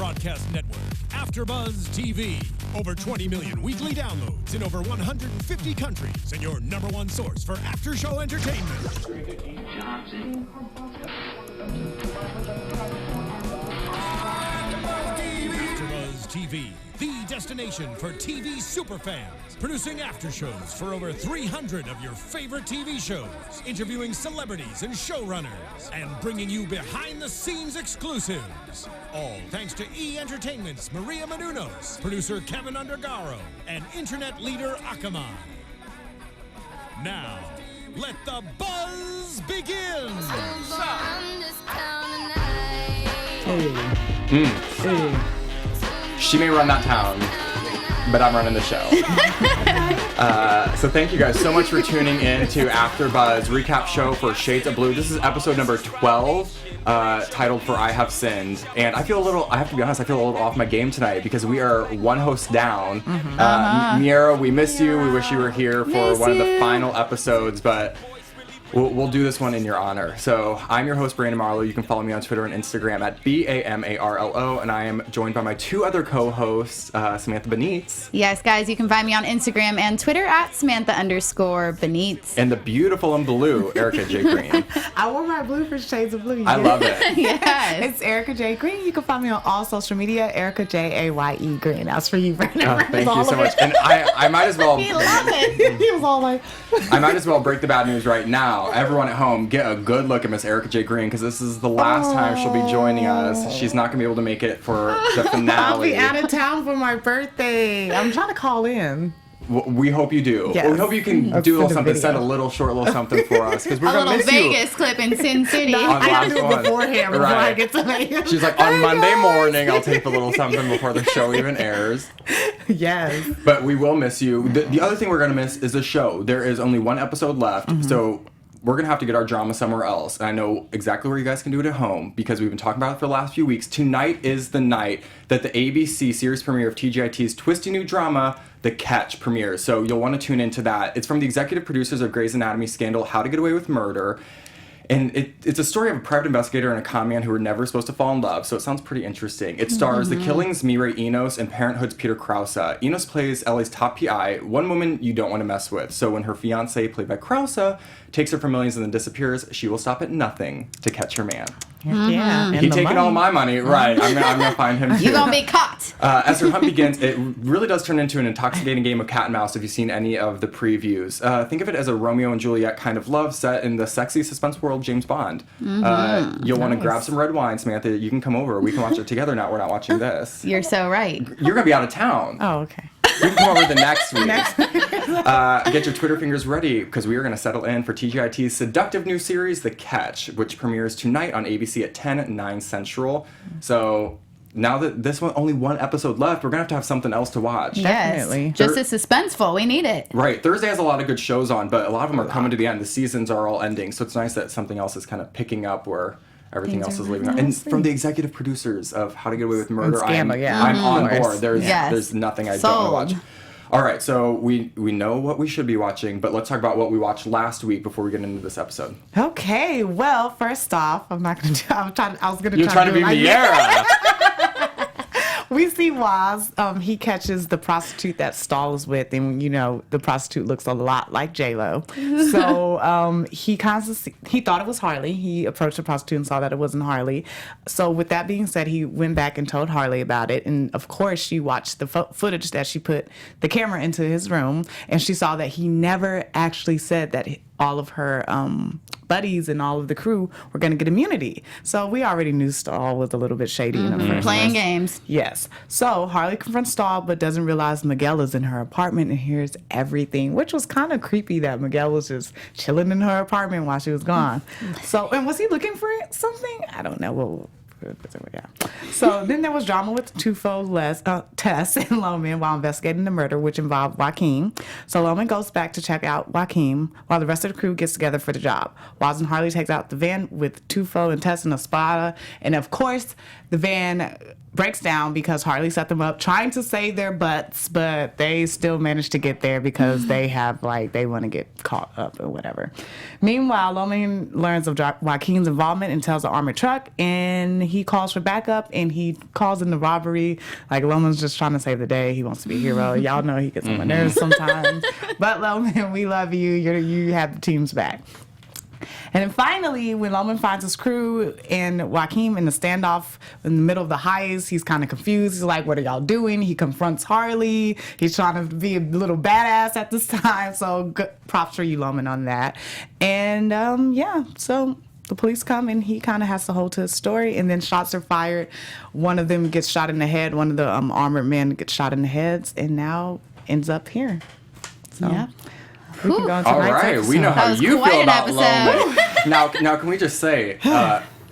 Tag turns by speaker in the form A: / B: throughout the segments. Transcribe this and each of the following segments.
A: broadcast network, AfterBuzz TV. Over 20 million weekly downloads in over 150 countries, and your number one source for after-show entertainment. AfterBuzz TV, the destination for TV superfans. Producing aftershows for over 300 of your favorite TV shows, interviewing celebrities and showrunners, and bringing you behind-the-scenes exclusives. All thanks to E! Entertainment's Maria Menounos, producer Kevin Undergaro, and internet leader Akamai. Now, let the buzz begin!
B: Hey. She may run that town, but I'm running the show. So thank you guys so much for tuning in to AfterBuzz recap show for Shades of Blue. This is episode number 12, titled For I Have Sinned. And I have to be honest, I feel a little off my game tonight because we are one host down. Miera, we miss you. We wish you were here for one of the final episodes, but we'll do this one in your honor. So I'm your host, Brandon Marlo. You can follow me on Twitter and Instagram at BAMARLO, and I am joined by my two other co-hosts, Samantha Benitz.
C: Yes, guys, you can find me on Instagram and Twitter at Samantha_Benitz.
B: And the beautiful and blue, Erica J. Green.
D: I wore my blue for Shades of Blue.
B: I love it.
C: Yes.
D: It's Erica J. Green. You can find me on all social media, Erica Jaye Green. That's for you, Brandon.
B: Oh, thank you so much. And I might as well.
C: He loved it.
D: He was all like...
B: I might as well break the bad news right now. Everyone at home, get a good look at Miss Erica J. Green, because this is the last time she'll be joining us. She's not going to be able to make it for the finale.
D: I'll be out of town for my birthday. I'm trying to call in.
B: We hope you do.
D: Yes.
B: We hope you can do a little something, send a little something for us, because we're
C: A
B: going to
C: little
B: miss you.
C: Vegas clip in Sin City.
D: I gotta do it
B: one.
D: beforehand before I get to make
B: She's like, on Monday morning, I'll tape a little something before the show even airs.
D: Yes.
B: But we will miss you. The other thing we're going to miss is the show. There is only one episode left, so we're going to have to get our drama somewhere else. And I know exactly where you guys can do it at home, because we've been talking about it for the last few weeks. Tonight is the night that the ABC series premiere of TGIT's twisty new drama, The Catch, premieres. So you'll want to tune into that. It's from the executive producers of Grey's Anatomy scandal, How to Get Away with Murder. And it's a story of a private investigator and a con man who were never supposed to fall in love, so it sounds pretty interesting. It stars The Killing's Mireille Enos and Parenthood's Peter Krause. Enos plays LA's top PI, one woman you don't want to mess with. So when her fiance, played by Krause, takes her for millions and then disappears, she will stop at nothing to catch her man.
D: Yeah.
B: He taking all my money, right? I'm gonna find him too.
C: You're gonna be caught.
B: As her hunt begins, it really does turn into an intoxicating game of cat and mouse. If you've seen any of the previews, think of it as a Romeo and Juliet kind of love set in the sexy suspense world James Bond. You'll want to grab some red wine, Samantha. You can come over. We can watch it together. Now we're not watching this.
C: You're so right.
B: You're gonna be out of town.
D: Oh, okay.
B: You can come over the next week. Get your Twitter fingers ready, because we are going to settle in for TGIT's seductive new series, The Catch, which premieres tonight on ABC at 9 Central. So now that this one, only one episode left, we're going to have something else to watch.
D: Definitely.
C: Yes. Just as suspenseful. We need it.
B: Right. Thursday has a lot of good shows on, but a lot of them are coming to the end. The seasons are all ending, so it's nice that something else is kind of picking up where everything else is leaving out. And from the executive producers of How to Get Away with Murder, I'm on board. There's nothing I don't want to watch. All right, so we know what we should be watching, but let's talk about what we watched last week before we get into this episode.
D: Okay. Well, first off, I'm not gonna do. I was gonna.
B: You're trying to be Miera.
D: We see Waz. He catches the prostitute that Stahl is with, and the prostitute looks a lot like J-Lo. So he thought it was Harlee. He approached the prostitute and saw that it wasn't Harlee. So with that being said, he went back and told Harlee about it. And of course, she watched the footage that she put the camera into his room, and she saw that he never actually said that all of her buddies and all of the crew were going to get immunity. So we already knew Stahl was a little bit shady in the first
C: Playing
D: place.
C: games.
D: Yes. So Harlee confronts Stahl, but doesn't realize Miguel is in her apartment and hears everything, which was kind of creepy that Miguel was just chilling in her apartment while she was gone. So, and was he looking for something? I don't know. Well, yeah. So then there was drama with Tufo, Tess, and Loman while investigating the murder, which involved Joaquin. So Loman goes back to check out Joaquin while the rest of the crew gets together for the job. Waz and Harlee takes out the van with Tufo and Tess in a Spada. And of course, the van breaks down because Harlee set them up trying to save their butts, but they still manage to get there because they have, like, they want to get caught up or whatever. Meanwhile, Loman learns of Joaquin's involvement and tells the armored truck, and he calls for backup, and he calls in the robbery. Like, Loman's just trying to save the day. He wants to be a hero. Y'all know he gets on my nerves sometimes. But Loman, we love you. You have the team's back. And then finally, when Loman finds his crew and Joaquin in the standoff in the middle of the heist, he's kind of confused. He's like, what are y'all doing? He confronts Harlee. He's trying to be a little badass at this time. So good, props for you, Loman, on that. And so the police come and he kind of has to hold to his story. And then shots are fired. One of them gets shot in the head. One of the armored men gets shot in the heads and now ends up here. So. Yeah. We can go into
B: all right,
D: episode.
B: we know how you feel about Loman. Now, can we just say,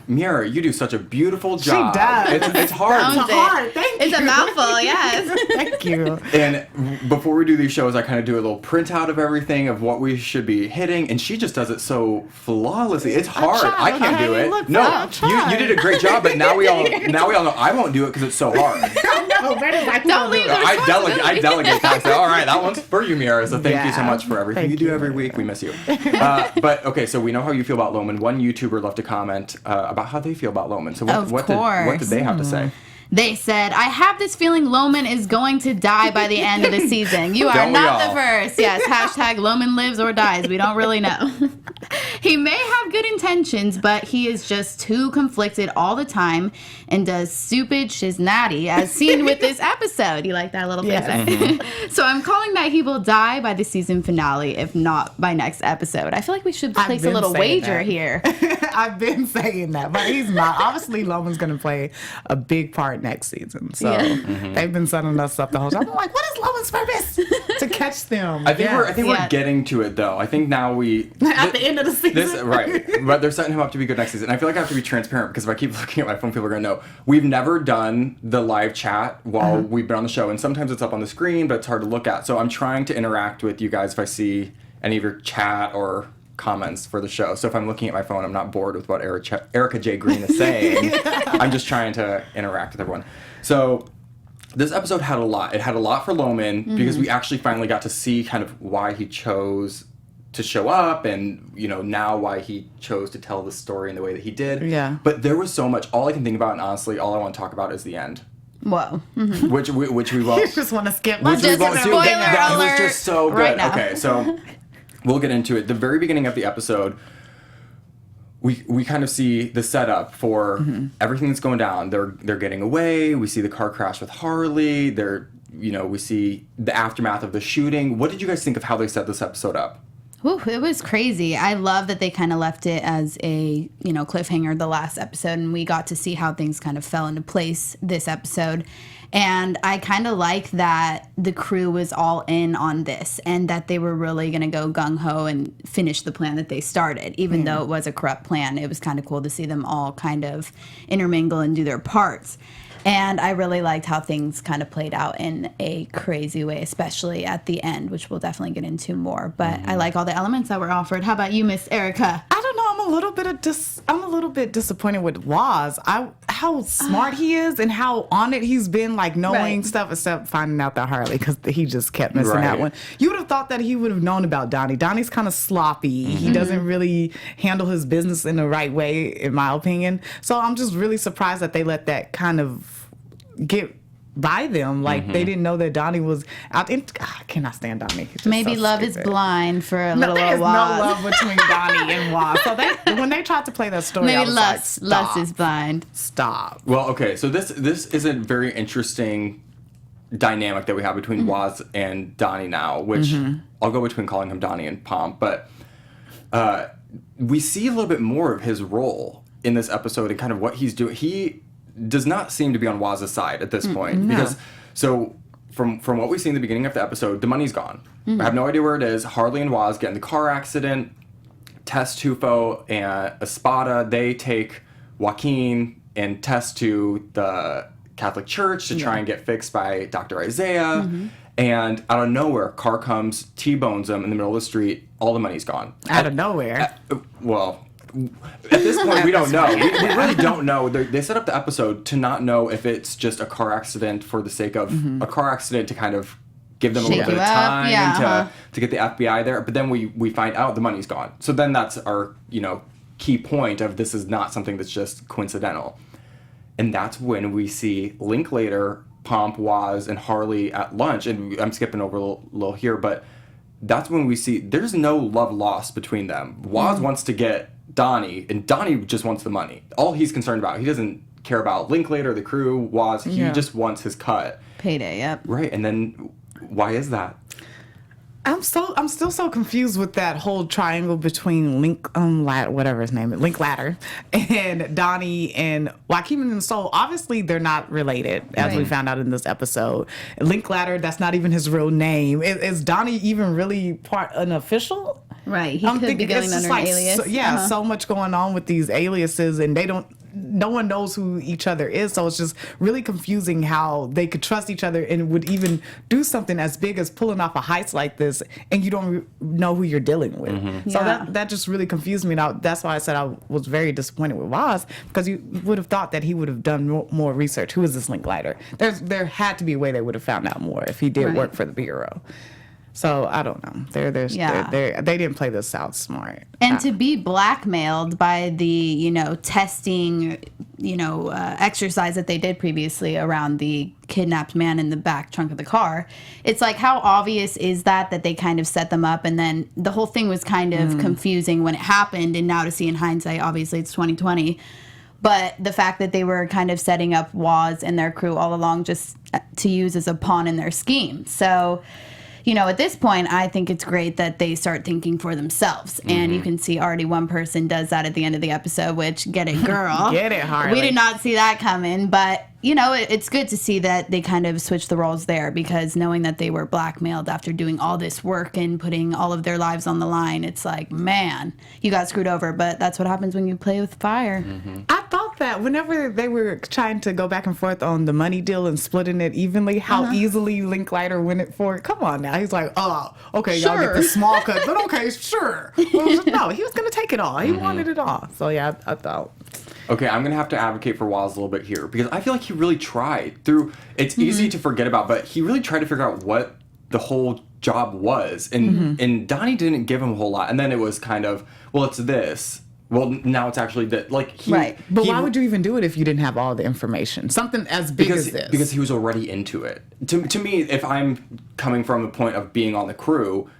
B: Mira, you do such a beautiful job.
D: She does.
B: It's hard.
D: It's hard. Thank you.
C: It's a mouthful, yes.
D: Thank you.
B: And before we do these shows, I kind of do a little printout of everything of what we should be hitting, and she just does it so flawlessly. It's hard. I can't do it.
D: Look,
B: no, you did a great job, but now we all know I won't do it because it's so hard.
D: No,
C: Don't leave
B: I delegate that. I say, all right, that one's for you, Mira. So thank you so much for everything you do every week. We miss you. But okay, so we know how you feel about Loman. One YouTuber left a comment about how they feel about Loman. So what did they have to say?
C: They said, I have this feeling Loman is going to die by the end of the season. You are
B: Don't we
C: not
B: all?
C: the first. Yes, hashtag Loman lives or dies. We don't really know. He may have good intentions, but he is just too conflicted all the time and does stupid shiznati, as seen with this episode. You like that little bit?
B: Mm-hmm.
C: So I'm calling that he will die by the season finale, if not by next episode. I feel like we should place a little wager here.
D: I've been saying that, but he's not. Obviously, Loman's going to play a big part next season. So they've been setting us up the whole time. I'm like, what is Loman's purpose? To catch them.
B: I think we're getting to it though. I think now
D: at the end of the season.
B: Right. But they're setting him up to be good next season. I feel like I have to be transparent because if I keep looking at my phone, people are gonna know. We've never done the live chat while we've been on the show, and sometimes it's up on the screen, but it's hard to look at. So I'm trying to interact with you guys if I see any of your chat or comments for the show. So if I'm looking at my phone, I'm not bored with what Erica J. Green is saying. I'm just trying to interact with everyone. So this episode had a lot. It had a lot for Loman because we actually finally got to see kind of why he chose to show up and, now why he chose to tell the story in the way that he did.
D: Yeah.
B: But there was so much. All I can think about, and honestly, all I want to talk about is the end.
C: Whoa.
B: Which we won't.
D: You just want to skip.
B: Which we won't do.
C: Spoiler
B: That
C: alert
B: was just so good.
C: right now.
B: Okay, so we'll get into it. The very beginning of the episode, we kind of see the setup for everything that's going down. They're getting away. We see the car crash with Harlee. We see the aftermath of the shooting. What did you guys think of how they set this episode up?
C: Whew, it was crazy. I love that they kind of left it as a, cliffhanger the last episode, and we got to see how things kind of fell into place this episode. And I kind of like that the crew was all in on this and that they were really going to go gung-ho and finish the plan that they started. Even though it was a corrupt plan, it was kind of cool to see them all kind of intermingle and do their parts. And I really liked how things kind of played out in a crazy way, especially at the end, which we'll definitely get into more. But I like all the elements that were offered. How about you, Miss Erica?
D: I don't know. I'm a little bit disappointed with Waz. How smart he is and how on it he's been, like knowing stuff, except finding out that Harlee, because he just kept missing that one. You would have thought that he would have known about Donnie. Donnie's kind of sloppy. He doesn't really handle his business in the right way, in my opinion. So I'm just really surprised that they let that kind of get by them. Like they didn't know that Donnie was out. I cannot stand Donnie.
C: Maybe
D: so
C: love
D: stupid.
C: is blind for a little
D: There's no
C: while.
D: love between Donnie and Waz. So when they tried to play that story, I
C: Maybe
D: was
C: lust
D: like,
C: is blind.
D: Stop.
B: Well, okay, so this is a very interesting dynamic that we have between Waz and Donnie now, which I'll go between calling him Donnie and Pomp, but we see a little bit more of his role in this episode and kind of what he's doing. He does not seem to be on Waz's side at this point because from what we see in the beginning of the episode, the money's gone. I have no idea where it is. Harlee and Waz get in the car accident. Tess, Tufo, and Espada, they take Joaquin and Tess to the Catholic Church to try and get fixed by Dr. Isaiah. And out of nowhere, car comes, T-bones them in the middle of the street. All the money's gone.
D: Out of nowhere.
B: Well, At this point, we don't know. We really don't know. They set up the episode to not know if it's just a car accident for the sake of a car accident to kind of give them a little bit of time to get the FBI there. But then we find out the money's gone. So then that's our, key point of this is not something that's just coincidental. And that's when we see Linklater, Pomp, Waz, and Harlee at lunch. And I'm skipping over a little here, but that's when we see there's no love lost between them. Waz wants to get Donnie, and Donnie just wants the money. All he's concerned about, he doesn't care about Linklater, the crew, Waz. He just wants his cut.
C: Payday, yep.
B: Right, and then why is that?
D: I'm still so confused with that whole triangle between whatever his name is, Linklater, and Donnie and Joaquin and Soul. Obviously, they're not related, as we found out in this episode. Linklater, that's not even his real name. Is Donnie even really an official?
C: Right, he could be going under an alias.
D: So much going on with these aliases, and no one knows who each other is, so it's just really confusing how they could trust each other and would even do something as big as pulling off a heist like this, and you don't know who you're dealing with. So that just really confused me. Now that's why I said I was very disappointed with Waz, because you would have thought that he would have done more research. Who is this Linklater? There had to be a way they would have found out more if he did work for the Bureau. So I don't know. They didn't play this out smart.
C: And to be blackmailed by the testing exercise that they did previously around the kidnapped man in the back trunk of the car, it's like, how obvious is that they kind of set them up, and then the whole thing was kind of confusing when it happened, and now to see in hindsight, obviously it's 2020. But the fact that they were kind of setting up Waz and their crew all along just to use as a pawn in their scheme. So, at this point, I think it's great that they start thinking for themselves. And you can see already one person does that at the end of the episode, which, get it, girl.
D: Get it, Harlee.
C: We did not see that coming. But, it's good to see that they kind of switched the roles there, because knowing that they were blackmailed after doing all this work and putting all of their lives on the line, it's like, man, you got screwed over. But that's what happens when you play with fire.
D: I thought that whenever they were trying to go back and forth on the money deal and splitting it evenly, how easily Linklater went it for it. Come on now. He's like, oh, okay, y'all get the small cut, but okay, sure. Well, no, he was going to take it all. He wanted it all. So, yeah, I thought.
B: Okay, I'm going to have to advocate for Waz a little bit here, because I feel like he really tried. It's easy to forget about, but he really tried to figure out what the whole job was. And Donnie didn't give him a whole lot. And then it was kind of, well, it's this. Well, now it's actually that.
D: But why would you even do it if you didn't have all the information? Something as big as this.
B: Because he was already into it. To me, if I'm coming from the point of being on the crew,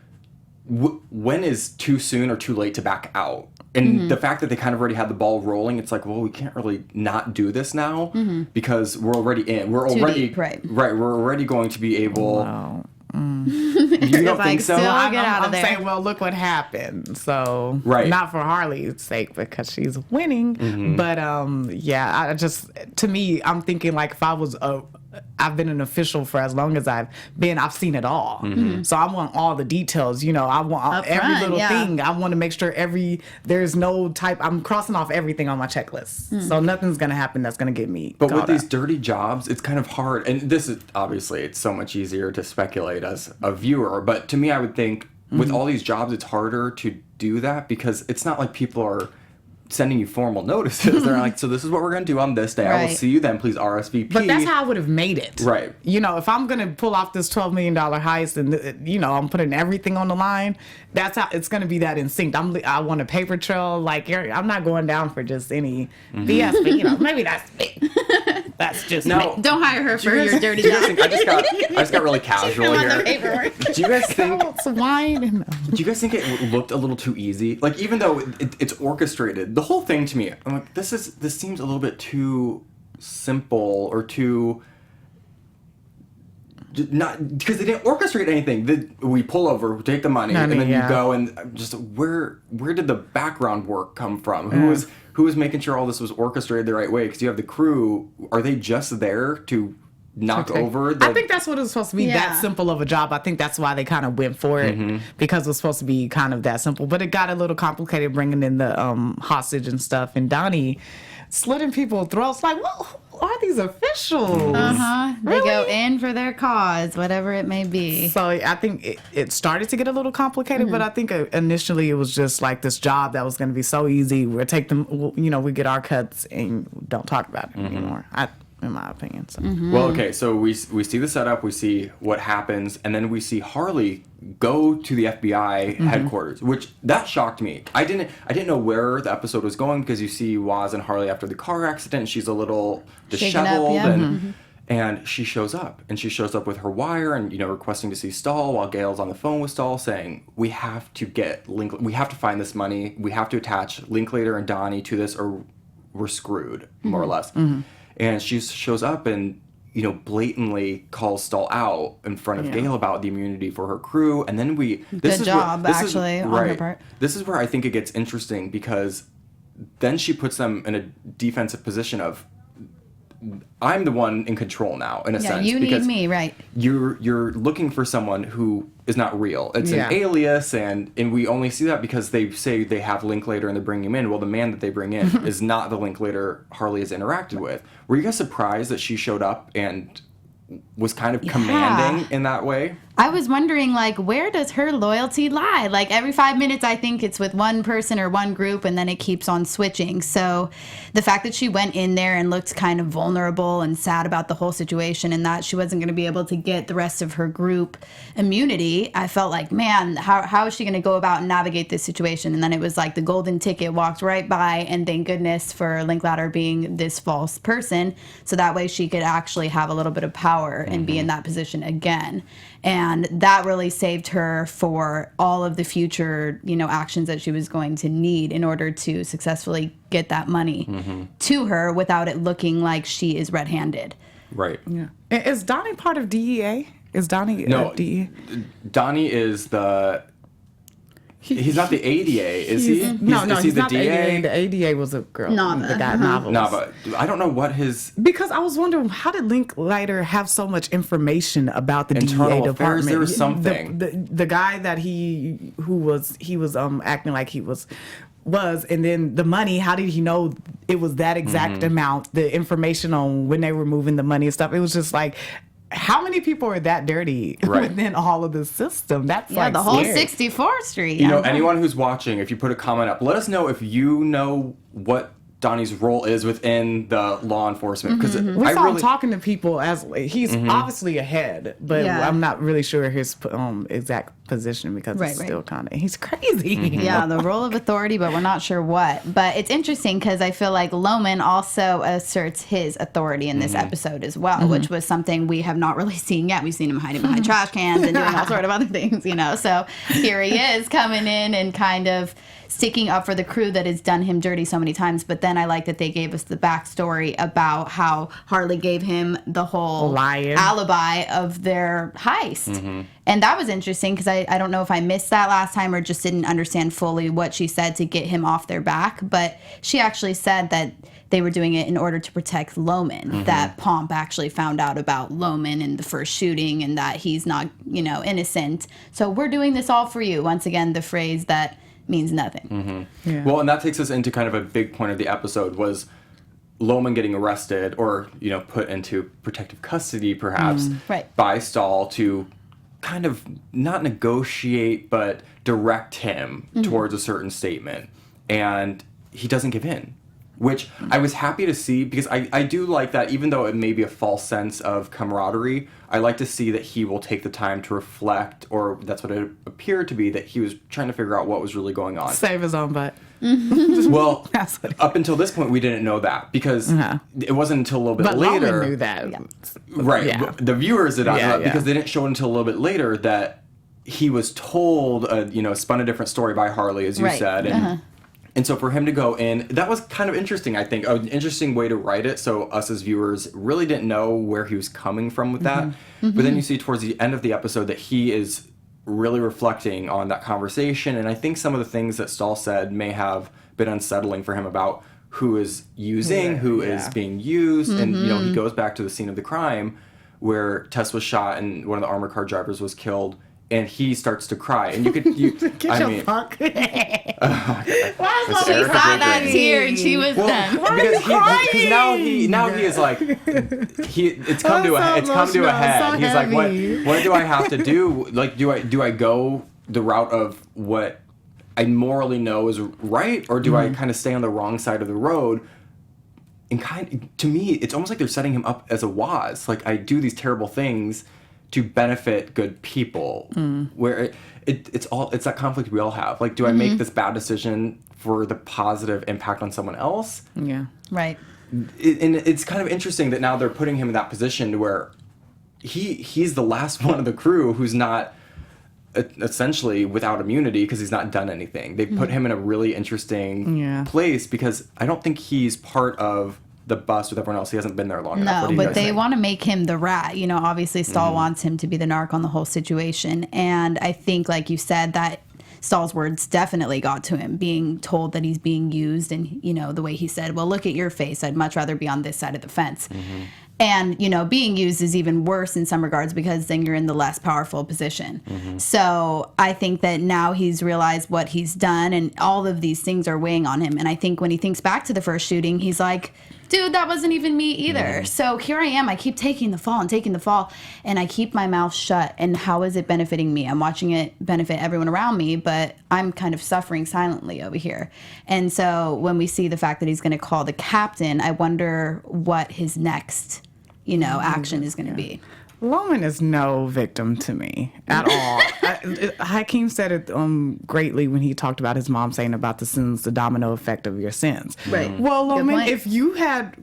B: when is too soon or too late to back out? And the fact that they kind of already had the ball rolling, it's like, well, we can't really not do this now because we're already in. We're already deep, right. We're already going to be able. Wow. You don't think so?
D: I'm saying, well, look what happened. So, not for Harlee's sake, because she's winning. But to me, I'm thinking, like, if I was I've been an official for as long as I've been. I've seen it all. So I want all the details. I want every little thing. I want to make sure there's no type. I'm crossing off everything on my checklist. So nothing's going to happen that's going to get me.
B: But with these dirty jobs, it's kind of hard. And this is obviously, it's so much easier to speculate as a viewer. But to me, I would think with all these jobs, it's harder to do that, because it's not like people are sending you formal notices. They're like, so this is what we're going to do on this day. I will see you then. Please RSVP.
D: But that's how I would have made it.
B: Right.
D: If I'm going to pull off this $12 million heist and, I'm putting everything on the line, that's how it's going to be that in sync. I want a paper trail. Like, I'm not going down for just any BS, but, maybe that's me. That's just me.
C: Don't hire her for your dirty job.
B: I just got really casual here. Do you guys think? Do you guys think it looked a little too easy? Like, even though it's orchestrated, the whole thing to me, I'm like, this seems a little bit too simple, or too not, because they didn't orchestrate anything. We pull over, we take the money, and then you go, and just where did the background work come from? Who was making sure all this was orchestrated the right way? Because you have the crew. Are they just there to knock over?
D: I think that's what it was supposed to be. That simple of a job. I think that's why they kind of went for it, because it was supposed to be kind of that simple. But it got a little complicated bringing in the hostage and stuff. And Donnie slitting people's throats. Like, well, are these officials?
C: They go in for their cause, whatever it may be.
D: So I think it started to get a little complicated, but I think initially it was just like this job that was going to be so easy. We'll take them, we get our cuts and don't talk about it anymore. In my opinion. So.
B: Well, okay, so we see the setup, we see what happens, and then we see Harlee go to the FBI headquarters, which that shocked me. I didn't know where the episode was going because you see Waz and Harlee after the car accident, and she's a little disheveled and she shows up, with her wire and requesting to see Stahl while Gail's on the phone with Stahl saying, we have to find this money, we have to attach Linklater and Donnie to this or we're screwed, more or less. And she shows up and, blatantly calls Stahl out in front of Gail about the immunity for her crew. And then on her part. This is where I think it gets interesting because then she puts them in a defensive position of, I'm the one in control now, in a sense.
C: Yeah, you need me, right.
B: You're looking for someone who is not real. It's an alias, and we only see that because they say they have Linklater and they're bringing him in. Well, the man that they bring in is not the Linklater Harlee has interacted with. Were you guys surprised that she showed up and was kind of commanding in that way?
C: I was wondering, where does her loyalty lie? Every 5 minutes, I think it's with one person or one group, and then it keeps on switching. So the fact that she went in there and looked kind of vulnerable and sad about the whole situation and that she wasn't going to be able to get the rest of her group immunity, I felt like, man, how is she going to go about and navigate this situation? And then it was like the golden ticket walked right by, and thank goodness for Linklater being this false person, so that way she could actually have a little bit of power and be in that position again. And that really saved her for all of the future, actions that she was going to need in order to successfully get that money to her without it looking like she is red-handed.
B: Right.
D: Yeah. Is Donnie part of DEA? Is Donnie DEA?
B: Donnie is the... He's not the ADA, is he?
D: No,
B: is
D: he's
B: the
D: not
B: DA?
D: the ADA. The ADA was a girl.
C: Nava.
D: The guy, Nava.
B: Nava. I don't know what his...
D: Because I was wondering, how did Linklater have so much information about the
B: Internal
D: DEA
B: affairs,
D: department?
B: there was something.
D: The guy that he was acting like he was, and then the money, how did he know it was that exact amount? The information on when they were moving the money and stuff, it was just like... How many people are that dirty within all of the system? That's
C: the whole
D: scary.
C: 64th Street.
B: Anyone who's watching, if you put a comment up, let us know if you know what Donnie's role is within the law enforcement. Because
D: we saw him talking to people as he's obviously ahead, but I'm not really sure his exact position because it's still kind of he's crazy.
C: Yeah, the role of authority, but we're not sure what. But it's interesting because I feel like Loman also asserts his authority in this episode as well, which was something we have not really seen yet. We've seen him hiding behind trash cans and doing all sort of other things, So here he is coming in and kind of sticking up for the crew that has done him dirty so many times. But then I like that they gave us the backstory about how Harlee gave him the whole alibi of their heist. And that was interesting because I don't know if I missed that last time or just didn't understand fully what she said to get him off their back. But she actually said that they were doing it in order to protect Loman, that Pomp actually found out about Loman in the first shooting and that he's not, innocent. So we're doing this all for you. Once again, the phrase that means nothing.
B: Yeah. Well, and that takes us into kind of a big point of the episode was Loman getting arrested or, put into protective custody perhaps by Stahl to kind of not negotiate but direct him towards a certain statement. And he doesn't give in, which I was happy to see because I do like that even though it may be a false sense of camaraderie, I like to see that he will take the time to reflect, or that's what it appeared to be, that he was trying to figure out what was really going on.
D: Save his own butt.
B: Well, up until this point, we didn't know that because it wasn't until a little bit later.
D: But Loman knew that.
C: Yeah.
B: Right.
D: Yeah.
B: The viewers did not know that because they didn't show it until a little bit later that he was told, spun a different story by Harlee, as you said. And so for him to go in, that was kind of interesting, I think. An interesting way to write it, so us as viewers really didn't know where he was coming from with that. But then you see towards the end of the episode that he is really reflecting on that conversation. And I think some of the things that Stahl said may have been unsettling for him about who is using, who is being used. And, he goes back to the scene of the crime where Tess was shot and one of the armored car drivers was killed. and he starts to cry, and you
D: Get
B: I
D: your
B: mean,
D: punk.
C: She
B: It's
C: saw
B: Erica
C: that
B: Bridges.
C: tear and she was done.
B: because now he is like it's come to a head.
D: so
B: He's like,
D: heavy.
B: what do I have to do? Like, do I go the route of what I morally know is right, or do I kind of stay on the wrong side of the road? And to me, it's almost like they're setting him up as a Waz. Like, I do these terrible things to benefit good people. Where it's that conflict we all have. Like, do I make this bad decision for the positive impact on someone else?
D: Yeah.
C: Right.
B: And it's kind of interesting that now they're putting him in that position to where he's the last one of the crew who's not essentially without immunity because he's not done anything. They put him in a really interesting place because I don't think he's part of the bus with everyone else. He hasn't been there long enough.
C: No, but they want to make him the rat. You know, obviously Stahl wants him to be the narc on the whole situation. And I think, like you said, that Stahl's words definitely got to him, being told that he's being used. And, you know, the way he said, well, look at your face. I'd much rather be on this side of the fence. And, you know, being used is even worse in some regards because then you're in the less powerful position. So I think that now he's realized what he's done and all of these things are weighing on him. And I think when he thinks back to the first shooting, he's like, dude, that wasn't even me either. So here I am. I keep taking the fall and I keep my mouth shut. And how is it benefiting me? I'm watching it benefit everyone around me, but I'm kind of suffering silently over here. And so when we see the fact that he's going to call the captain, I wonder what his next, you know, action is going to be.
D: Loman is no victim to me at all. Hakeem said it greatly when he talked about his mom saying about the sins, the domino effect of your sins.
C: Right.
D: Well,
C: Good
D: Loman,
C: point.
D: if you had,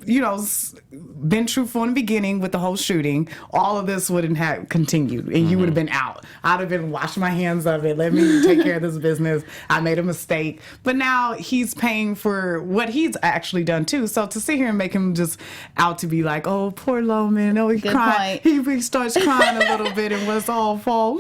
D: you know, been truthful in the beginning with the whole shooting, all of this wouldn't have continued, and you would have been out. I'd have been washing my hands of it. Let me take care of this business. I made a mistake, but now he's paying for what he's actually done too. So to sit here and make him just out to be like, oh, poor Loman, oh, he's
C: Good
D: crying.
C: point.
D: He starts crying a little bit, and was all fall.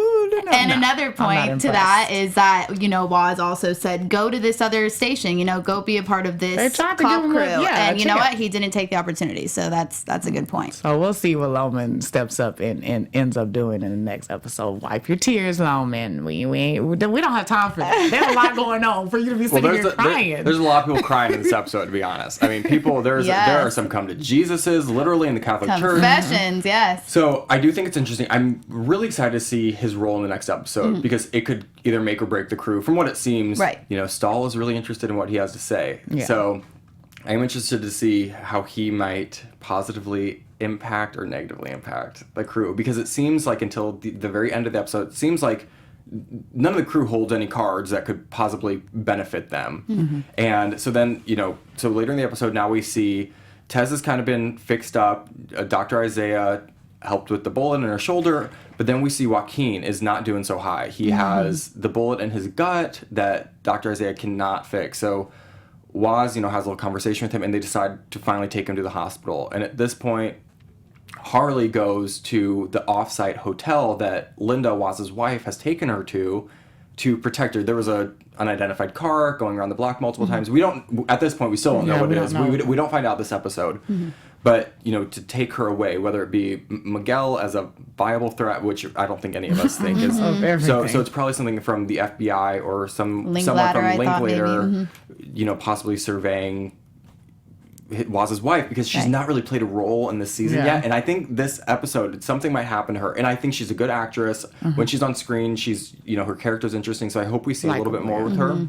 C: And another point to that is that, you know, Waz also said, go to this other station, you know, go be a part of
D: They
C: this
D: tried to
C: cop
D: give him
C: crew.
D: a
C: And you know
D: chance.
C: what? He didn't take the opportunity. So that's a good point.
D: So we'll see what Loman steps up and ends up doing in the next episode. Wipe your tears, Loman. We don't have time for that. There's a lot going on for you to be sitting here crying.
B: There's a lot of people crying in this episode, to be honest. I mean, people, there are some come to Jesus's, literally in the Catholic Church.
C: Confessions, yes.
B: So I do think it's interesting. I'm really excited to see his role in the next episode because it could either make or break the crew. From what it seems,
C: Right.
B: you know, Stahl is really interested in what he has to say.
D: Yeah.
B: So I'm interested to see how he might positively impact or negatively impact the crew, because it seems like until the very end of the episode, it seems like none of the crew holds any cards that could possibly benefit them. And so then, you know, so later in the episode, now we see Tez has kind of been fixed up. Dr. Isaiah helped with the bullet in her shoulder, but then we see Joaquin is not doing so high. He has the bullet in his gut that Dr. Isaiah cannot fix. So Waz, you know, has a little conversation with him, and they decide to finally take him to the hospital. And at this point, Harlee goes to the off-site hotel that Linda, Waz's wife, has taken her to protect her. There was a unidentified car going around the block multiple times. We don't, at this point, we still don't know what it is. We don't find out this episode. But, you know, to take her away, whether it be Miguel as a viable threat, which I don't think any of us think is. So it's probably something from the FBI or someone from Linklater, you know, possibly surveying Waz's wife, because she's not really played a role in this season yet. And I think this episode, something might happen to her. And I think she's a good actress. When she's on screen, she's, you know, her character's interesting. So I hope we see a little bit more with her.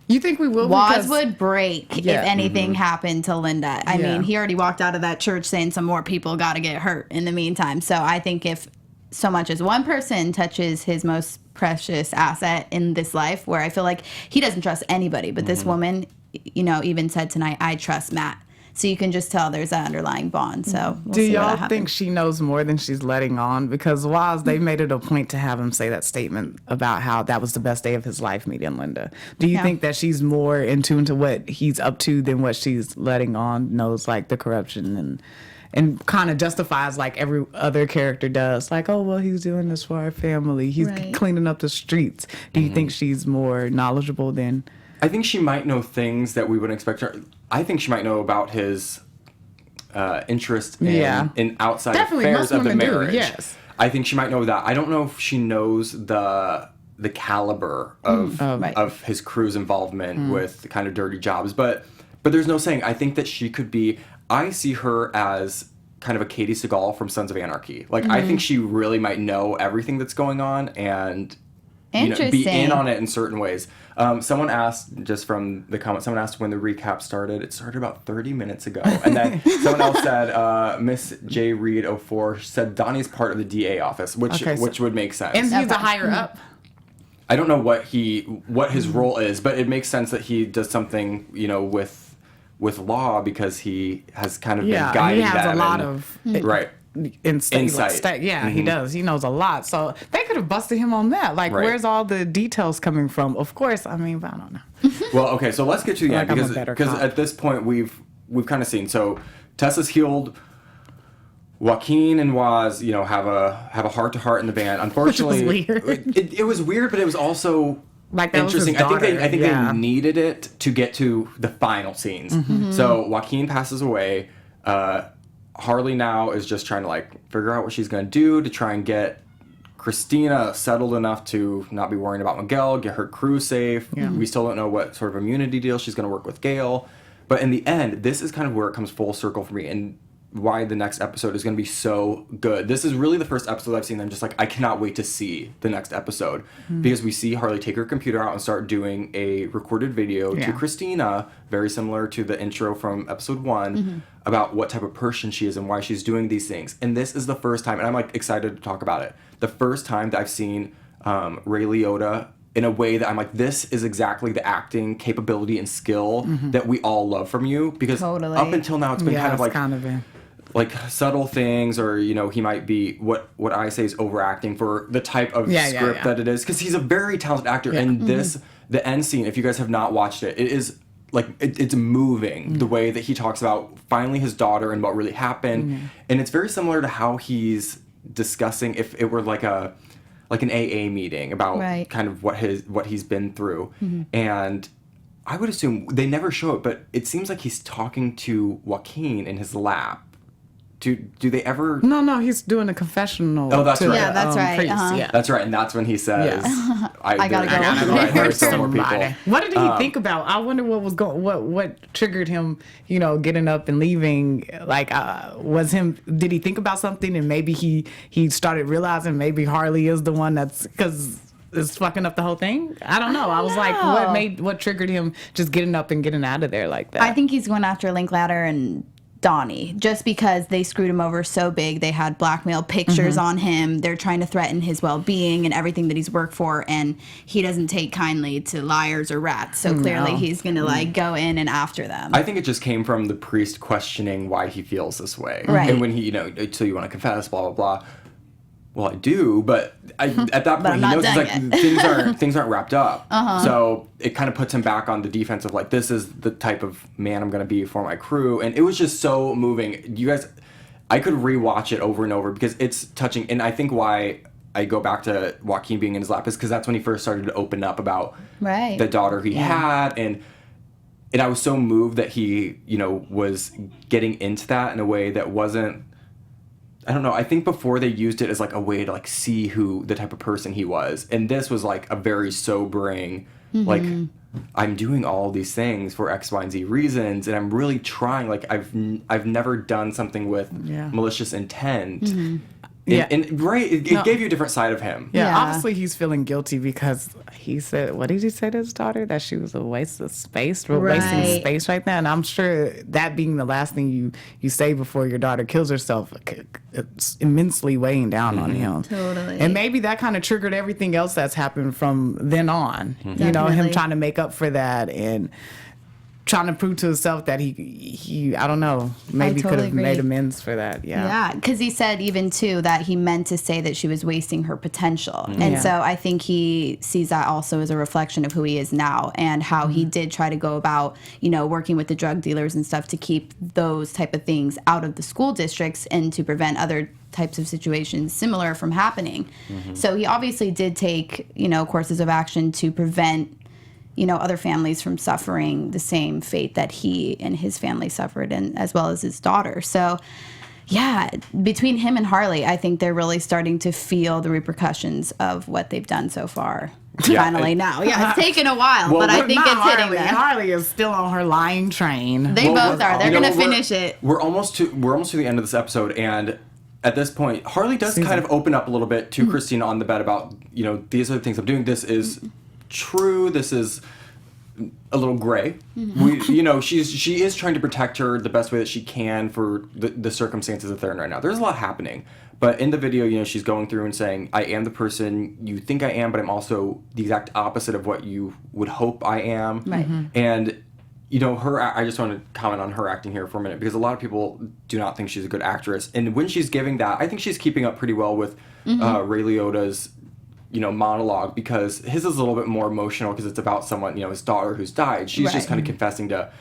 D: You think we will?
C: Waz would break if anything happened to Linda. I mean, he already walked out of that church saying some more people got to get hurt in the meantime. So I think if so much as one person touches his most precious asset in this life, where I feel like he doesn't trust anybody, but this woman, you know, even said tonight, I trust Matt. So you can just tell there's an underlying bond. So we'll
D: do
C: see
D: y'all
C: what happens.
D: think she knows more than she's letting on? Because Waz, they made it a point to have him say that statement about how that was the best day of his life meeting Linda. Do you think that she's more in tune to what he's up to than what she's letting on? Knows like the corruption and kind of justifies like every other character does. Like, oh, well, he's doing this for our family. He's cleaning up the streets. Do you think she's more knowledgeable than...
B: I think she might know things that we wouldn't expect her. I think she might know about his interest in outside affairs of the marriage.
D: Yes.
B: I think she might know that. I don't know if she knows the caliber of his crew's involvement with kind of dirty jobs, but there's no saying. I think that she could be. I see her as kind of a Katie Seagal from Sons of Anarchy. Like I think she really might know everything that's going on and be in on it in certain ways. Someone asked, just from the comments, someone asked when the recap started. It started about 30 minutes ago. And then someone else said, Miss J. Reed 04 said Donnie's part of the DA office, which would make sense.
D: And he's a higher up.
B: I don't know what his role is, but it makes sense that he does something, with law, because he has kind of been guiding them.
D: He has a lot of insight. He does. He knows a lot. So they could have busted him on that. Like, where's all the details coming from? Of course, I mean, but I don't know.
B: Well, okay, so let's get to the end, because at this point we've kind of seen. So Tessa's healed. Joaquin and Waz, have a heart-to-heart in the van. Unfortunately,
D: which was weird.
B: It was weird, but it was also
D: like that
B: interesting.
D: Was his daughter.
B: I think they needed it to get to the final scenes. So Joaquin passes away. Harlee now is just trying to figure out what she's going to do to try and get Christina settled enough to not be worrying about Miguel, get her crew safe. Yeah. We still don't know what sort of immunity deal she's going to work with Gale. But in the end, this is kind of where it comes full circle for me, and why the next episode is going to be so good. This is really the first episode I've seen. I'm just I cannot wait to see the next episode, because we see Harlee take her computer out and start doing a recorded video to Christina, very similar to the intro from episode 1, about what type of person she is and why she's doing these things. And this is the first time, and I'm excited to talk about it, the first time that I've seen Ray Liotta in a way that I'm this is exactly the acting capability and skill that we all love from you, because up until now it's been kind of subtle things, or he might be what I say is overacting for the type of script that it is, because he's a very talented actor. And the end scene, if you guys have not watched it, it is it's moving the way that he talks about finally his daughter and what really happened. And it's very similar to how he's discussing, if it were an AA meeting about kind of what he's been through. And I would assume they never show it, but it seems like he's talking to Joaquin in his lap. Do they ever?
D: No, he's doing a confessional.
B: Oh, that's right.
C: Yeah, that's right.
B: Priest. Yeah. That's right, and that's when he says,
C: I gotta go.
B: There's still more people.
D: What did he think about? I wonder what was what triggered him, getting up and leaving. Did he think about something, and maybe he started realizing maybe Harlee is the one that's, because it's fucking up the whole thing? I don't know. I was like, what triggered him just getting up and getting out of there like that?
C: I think he's going after Linklater and Donnie, just because they screwed him over so big. They had blackmail pictures on him. They're trying to threaten his well-being and everything that he's worked for, and he doesn't take kindly to liars or rats. So clearly he's going to go in and after them.
B: I think it just came from the priest questioning why he feels this way.
C: Right.
B: And when he, so you want to confess, blah, blah, blah. Well, I do, but at that point he knows things aren't wrapped up. So it kind of puts him back on the defense of this is the type of man I'm going to be for my crew. And it was just so moving. You guys, I could rewatch it over and over because it's touching. And I think why I go back to Joaquin being in his lap is because that's when he first started to open up about the daughter he had. And I was so moved that he, was getting into that in a way that wasn't, I don't know. I think before they used it as a way to see who the type of person he was, and this was a very sobering, I'm doing all these things for X, Y, and Z reasons, and I'm really trying. I've never done something with malicious intent. And it gave you a different side of him.
D: Yeah, obviously he's feeling guilty because he said, what did he say to his daughter? That she was a waste of space, wasting space right now. And I'm sure that being the last thing you say before your daughter kills herself, it's immensely weighing down on him.
C: Totally.
D: And maybe that kind of triggered everything else that's happened from then on. Him trying to make up for that and trying to prove to himself that he I don't know, maybe could have made amends for that.
C: Yeah, because he said even too that he meant to say that she was wasting her potential. And so I think he sees that also as a reflection of who he is now and how he did try to go about, working with the drug dealers and stuff to keep those type of things out of the school districts and to prevent other types of situations similar from happening. So he obviously did take, courses of action to prevent other families from suffering the same fate that he and his family suffered, and as well as his daughter. So yeah, between him and Harlee, I think they're really starting to feel the repercussions of what they've done so far.
B: Yeah,
C: Finally now. Yeah, it's taken a while, but I think it's hitting them.
D: Harlee is still on her lying train.
C: They both are. They're going to finish it.
B: We're almost to the end of this episode, and at this point, Harlee does kind of open up a little bit to Christina on the bed about, these are the things I'm doing. This is true. This is a little gray. She is trying to protect her the best way that she can for the circumstances that they're in right now. There's a lot happening. But in the video, she's going through and saying, I am the person you think I am, but I'm also the exact opposite of what you would hope I am. Right. And, I just want to comment on her acting here for a minute, because a lot of people do not think she's a good actress. And when she's giving that, I think she's keeping up pretty well with Ray Liotta's, monologue, because his is a little bit more emotional because it's about someone, his daughter who's died. She's just kind of confessing to,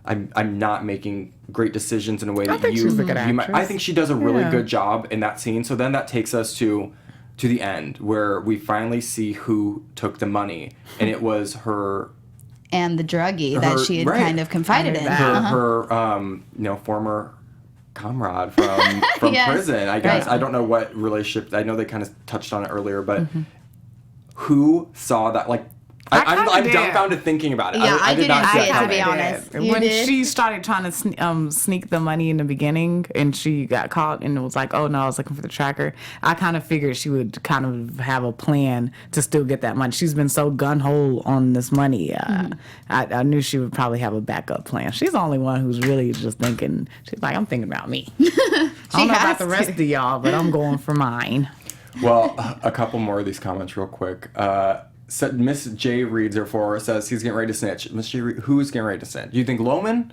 B: I'm not making great decisions in a way that
D: she's a good actress.
B: I think she does a really good job in that scene. So then that takes us to the end, where we finally see who took the money, and it was her
C: and the druggie that she had kind of confided in.
B: Her former comrade from prison, I guess. I don't know what relationship. I know they kind of touched on it earlier, but who saw that? Like, I'm dumbfounded thinking about it.
C: Yeah, I
B: did not
C: didn't
B: see
C: see
B: it,
C: to be honest.
D: When she started trying to sneak the money in the beginning, and she got caught, and it was like, oh no, I was looking for the tracker. I kind of figured she would kind of have a plan to still get that money. She's been so gun-ho on this money. I knew she would probably have a backup plan. She's the only one who's really just thinking. She's like, I'm thinking about me. I don't know about the rest of y'all, but I'm going for mine.
B: Well, a couple more of these comments real quick. Miss J reads her for us, says he's getting ready to snitch. Miss J, who's getting ready to snitch? Do you think Loman?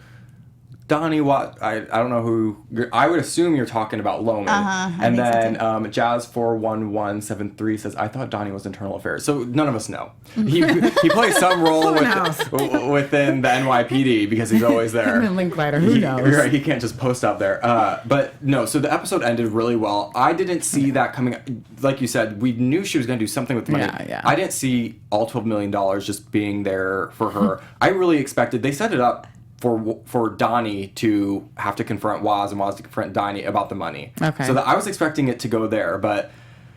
B: Donnie, what? I don't know who. I would assume you're talking about Loman. And then Jazz41173 says, I thought Donnie was internal affairs. So none of us know. He plays some role within the NYPD because he's always there.
D: Linklater, who knows?
B: Right, he can't just post up there. But no, so the episode ended really well. I didn't see that coming. Like you said, we knew she was going to do something with the money.
D: Yeah.
B: I didn't see all $12 million just being there for her. I really expected, they set it up for Donnie to have to confront Waz and Waz to confront Donnie about the money. Okay. So I was expecting it to go there, but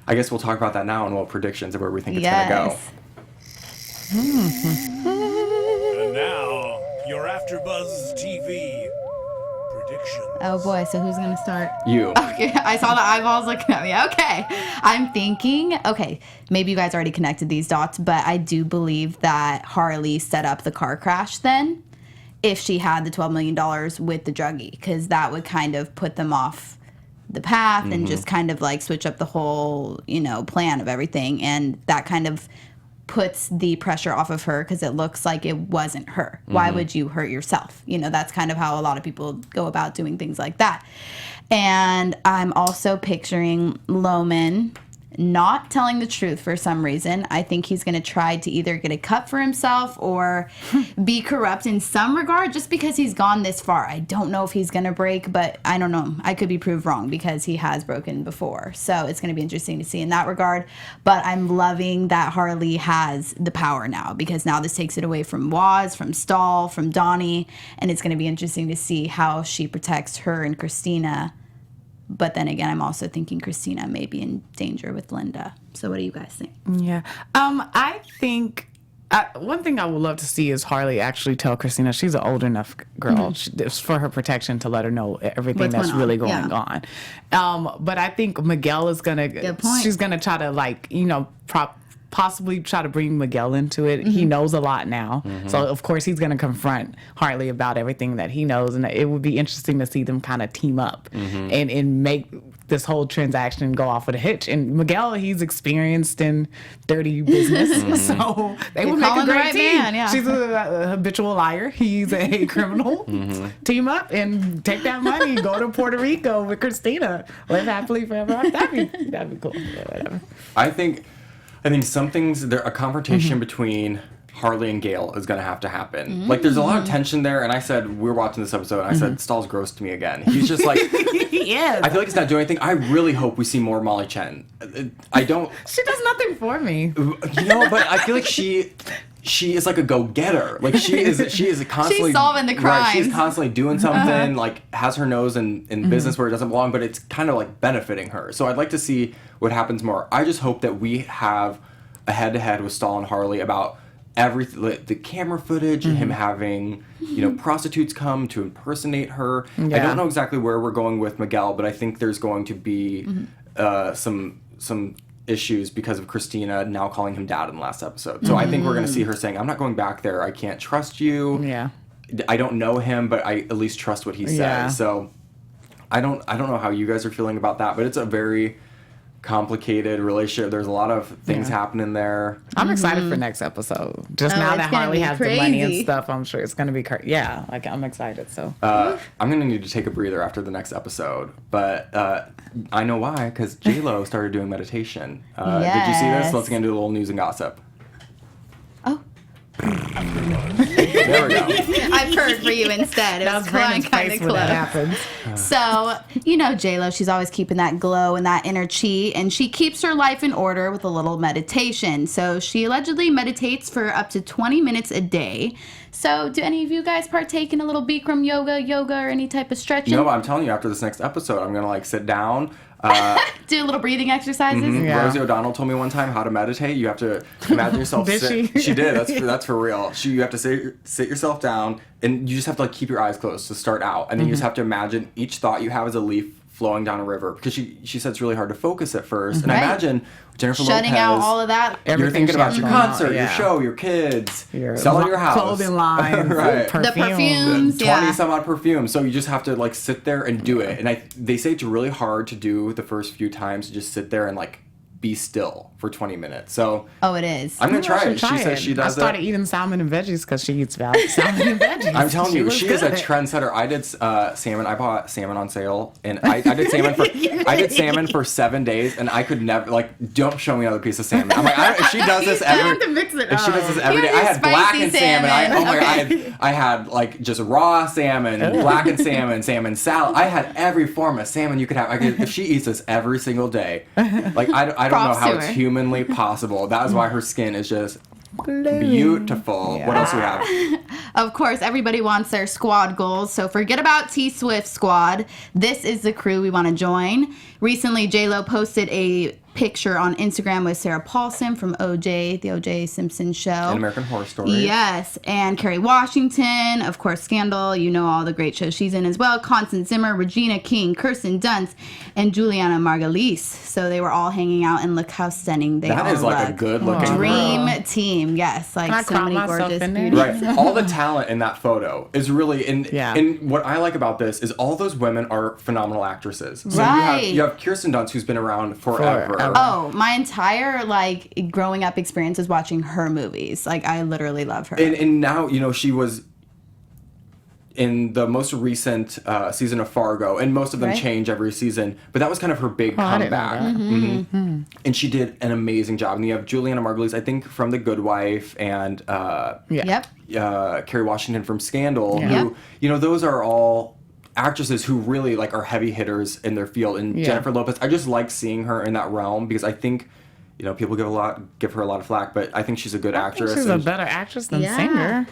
B: I guess we'll talk about that now and what predictions of where we think it's going to go.
A: And now, your AfterBuzz TV predictions.
C: Oh boy, so who's going to start?
B: You.
C: Okay, I saw the eyeballs looking at me. Okay. I'm thinking, maybe you guys already connected these dots, but I do believe that Harlee set up the car crash then, if she had the $12 million with the druggie, because that would kind of put them off the path and just kind of like switch up the whole, plan of everything. And that kind of puts the pressure off of her because it looks like it wasn't her. Why would you hurt yourself? That's kind of how a lot of people go about doing things like that. And I'm also picturing Loman not telling the truth for some reason. I think he's going to try to either get a cut for himself or be corrupt in some regard just because he's gone this far. I don't know if he's going to break, but I don't know. I could be proved wrong because he has broken before. So it's going to be interesting to see in that regard. But I'm loving that Harlee has the power now because now this takes it away from Waz, from Stahl, from Donnie, and it's going to be interesting to see how she protects her and Christina. But then again, I'm also thinking Christina may be in danger with Linda. So what do you guys think?
D: Yeah. I think one thing I would love to see is Harlee actually tell Christina she's an old enough girl for her protection to let her know everything that's really going on. But I think Miguel is she's going to try to possibly try to bring Miguel into it. He knows a lot now. So, of course, he's going to confront Harlee about everything that he knows. And it would be interesting to see them kind of team up and make this whole transaction go off with a hitch. And Miguel, he's experienced in dirty business. So they would make a great team. Man, She's a habitual liar. He's a criminal. Team up and take that money. Go to Puerto Rico with Christina. Live happily forever. That'd be cool. Yeah, whatever.
B: I think some things, a confrontation between Harlee and Gale is going to have to happen. Like, there's a lot of tension there, and I said, we were watching this episode, and I said, Stahl's gross to me again. He's just like,
D: he is.
B: I feel like he's not doing anything. I really hope we see more Molly Chen. I don't.
D: She does nothing for me.
B: But I feel like she she is like a go-getter. Like she is constantly
C: She's solving the crimes.
B: Right, she's constantly doing something, like has her nose in business where it doesn't belong, but it's kind of like benefiting her. So I'd like to see what happens more. I just hope that we have a head-to-head with Stahl and Harlee about everything, the camera footage, and him having, prostitutes come to impersonate her.
D: Yeah.
B: I don't know exactly where we're going with Miguel, but I think there's going to be some issues because of Christina now calling him dad in the last episode. So I think we're going to see her saying, I'm not going back there. I can't trust you.
D: Yeah.
B: I don't know him, but I at least trust what he says.
D: Yeah.
B: So I don't know how you guys are feeling about that, but it's a very complicated relationship. There's a lot of things happening there.
D: I'm excited for next episode. Just now that Harlee has the money and stuff, I'm sure it's going to be crazy. Yeah, like I'm excited. So
B: I'm going to need to take a breather after the next episode, but I know why, because J-Lo started doing meditation. Did you see this? Let's get into a little news and gossip.
C: Oh.
B: There we go.
C: I purred for you instead. It was kind of close.
D: Happens.
C: So, J-Lo, she's always keeping that glow and that inner chi, and she keeps her life in order with a little meditation. So she allegedly meditates for up to 20 minutes a day. So do any of you guys partake in a little Bikram yoga, or any type of stretching?
B: No, I'm telling you, after this next episode, I'm going to sit down.
C: Do a little breathing exercises?
D: Yeah.
B: Rosie O'Donnell told me one time how to meditate. You have to imagine yourself.
D: Did she?
B: She did. That's for real. You have to sit yourself down, and you just have to keep your eyes closed to start out, and then you just have to imagine each thought you have as a leaf flowing down a river, because she said it's really hard to focus at first. And I imagine Jennifer
C: Shutting
B: Lopez,
C: out all of that.
B: you're thinking about your concert,
D: yeah.
B: your show, your kids, selling your house,
D: clothing line,
B: right?
C: The perfumes,
B: 20 some odd perfumes. So you just have to sit there and do it. And they say it's really hard to do the first few times, to just sit there and be still for 20 minutes. So
C: it is.
B: I'm gonna try it. She says she does
D: I started eating salmon and veggies because she eats salmon and veggies.
B: I'm telling you, she is a
D: good.
B: trendsetter. I did salmon. I bought salmon on sale, and I did salmon for salmon for 7 days, and I could never don't show me another piece of salmon. I'm like, if she does this every,
D: have to mix it
B: if she does this every day, I had blackened salmon. I had just raw salmon, blackened salmon, salmon salad. I had every form of salmon you could have. If she eats this every single day, I don't know how it's humanly possible. That is why her skin is just beautiful. Yeah. What else do we have?
C: Of course, everybody wants their squad goals, so forget about T-Swift squad. This is the crew we want to join. Recently, J-Lo posted a picture on Instagram with Sarah Paulson from OJ, the OJ Simpson show.
B: An American Horror Story.
C: Yes, and Kerry Washington, of course, Scandal, all the great shows she's in as well. Constance Zimmer, Regina King, Kirsten Dunst, and Juliana Margulies. So they were all hanging out, and look how stunning they all look.
B: That is a good looking
C: dream team, yes. So many gorgeous beauties.
B: Right. All the talent in that photo is really, and what I like about this is all those women are phenomenal actresses. So you have Kirsten Dunst, who's been around forever.
C: Oh, my entire growing up experience is watching her movies. I literally love her.
B: And now she was in the most recent season of Fargo, and most of them change every season, but that was kind of her big comeback. And she did an amazing job. And you have Juliana Margulies, I think, from The Good Wife, and Kerry Washington from Scandal, who those are all actresses who really are heavy hitters in their field. And Jennifer Lopez, I just like seeing her in that realm, because I think people give her a lot of flack, but I think she's a good actress.
D: She's a better actress than singer.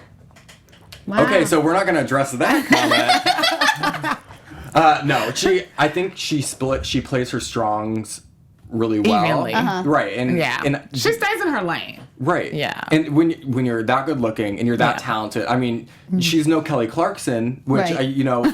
C: Wow.
B: Okay, so we're not going to address that comment. No, I think she plays her strongs really well.
D: Evenly.
B: Right. And
D: she stays in her lane.
B: Right.
D: Yeah.
B: And when you're that good looking and you're that talented, I mean, she's no Kelly Clarkson, which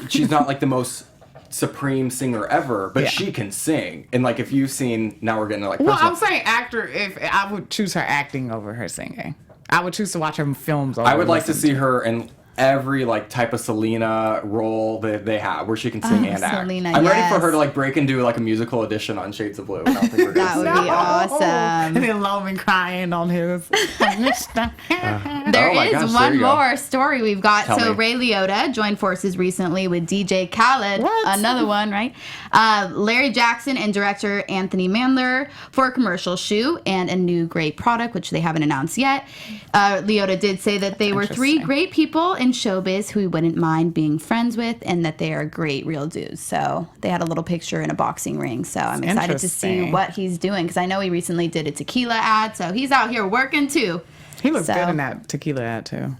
B: she's not the most supreme singer ever, but she can sing. And if you've seen, now we're getting to
D: well, I'm saying actor. If I would choose her acting over her singing, I would choose to watch her films.
B: I would like to see her in every type of Selena role that they have, where she can sing and act.
C: Selena,
B: I'm ready for her to break and do a musical edition on Shades of Blue. And I don't think we're
C: that would be awesome.
D: And then Loman crying on his.
C: There is one more story we've got.
B: Tell me.
C: Ray Liotta joined forces recently with DJ Khaled, another one, right? Larry Jackson and director Anthony Mandler for a commercial shoot and a new great product, which they haven't announced yet. Liotta did say that they were three great people in showbiz who he wouldn't mind being friends with, and that they are great real dudes. So they had a little picture in a boxing ring. So I'm excited to see what he's doing, because I know he recently did a tequila ad, so he's out here working too.
D: He looks good in that tequila ad too.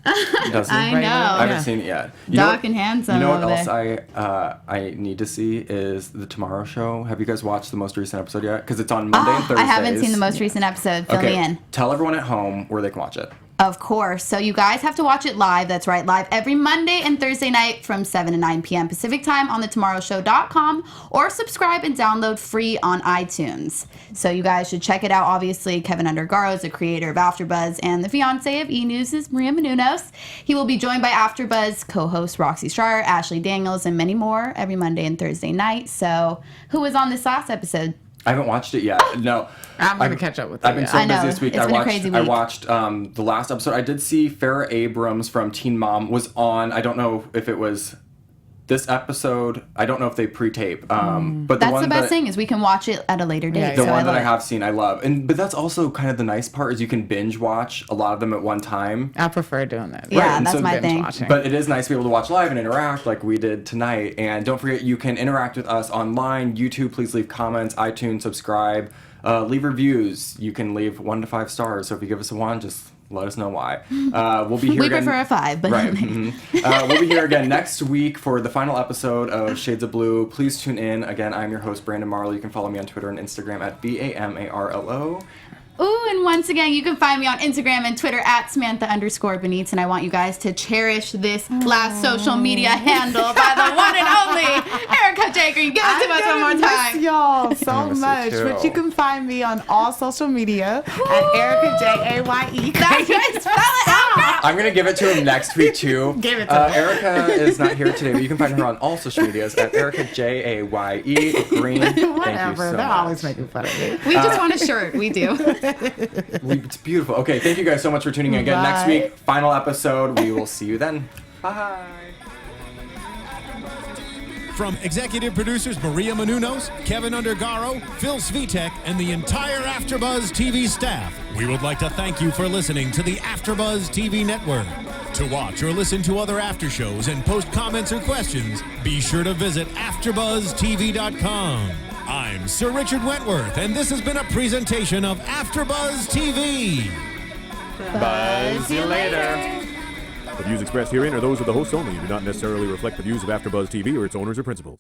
B: Does he?
C: I know.
B: I haven't seen it yet.
C: Dark and handsome.
B: You know what
C: over
B: else
C: there.
B: I need to see is the Tomorrow Show. Have you guys watched the most recent episode yet? Because it's on Monday and Thursdays.
C: I haven't seen the most recent episode. Fill me in.
B: Tell everyone at home where they can watch it.
C: Of course. So you guys have to watch it live. That's right, live every Monday and Thursday night from 7 to 9 p.m. Pacific time on thetomorrowshow.com, or subscribe and download free on iTunes. So you guys should check it out. Obviously, Kevin Undergaro is the creator of AfterBuzz, and the fiance of E! News' Maria Menounos. He will be joined by AfterBuzz co-hosts Roxy Stryer, Ashley Daniels, and many more every Monday and Thursday night. So who was on this last episode?
B: I haven't watched it yet. No.
D: I'm going to catch up with that.
B: I've been so busy this week.
C: It's been a crazy week.
B: I watched the last episode. I did see Farrah Abrams from Teen Mom was on. I don't know if it was this episode. I don't know if they pre-tape. But
C: That's the best thing is we can watch it at a later date.
B: The one that I have seen, I love. But that's also kind of the nice part is you can binge watch a lot of them at one time.
D: I prefer doing that.
C: Yeah,
B: Right,
C: that's my thing.
D: Watching.
B: But it is nice to be able to watch live and interact like we did tonight. And don't forget, you can interact with us online. YouTube, please leave comments. iTunes, subscribe. Leave reviews. You can leave 1 to 5 stars. So if you give us a 1, just let us know why. We'll be here
C: We
B: again.
C: prefer a 5, but
B: Right. We'll be here again next week for the final episode of Shades of Blue. Please tune in. Again, I'm your host, Brandon Marlo. You can follow me on Twitter and Instagram at BAMARLO.
C: Ooh, and once again, you can find me on Instagram and Twitter at Samantha_Benitz, and I want you guys to cherish this last social media handle by the one and only Erica J. Green. Give it to us one more time.
D: Y'all so
B: miss you
D: much,
B: too.
D: but you can find me on all social media at Erica Jaye.
C: That's right. Spell it out.
B: I'm going to give it to him next week, too.
D: Give it to him.
B: Erica is not here today, but you can find her on all social medias at Erica Jaye Green. Thank you
D: Whatever.
B: so
D: They're
B: much.
D: always making fun of me.
C: We just want a shirt. We do.
B: It's beautiful. Okay, thank you guys so much for tuning in again. Next
D: Bye.
B: week, final episode. We will see you then. Bye.
A: From executive producers Maria Menounos, Kevin Undergaro, Phil Svitek, and the entire AfterBuzz TV staff, we would like to thank you for listening to the AfterBuzz TV network. To watch or listen to other after shows and post comments or questions, be sure to visit AfterBuzzTV.com. I'm Sir Richard Wentworth, and this has been a presentation of AfterBuzz TV.
B: Buzz you later.
E: The views expressed herein are those of the hosts only and do not necessarily reflect the views of AfterBuzz TV or its owners or principals.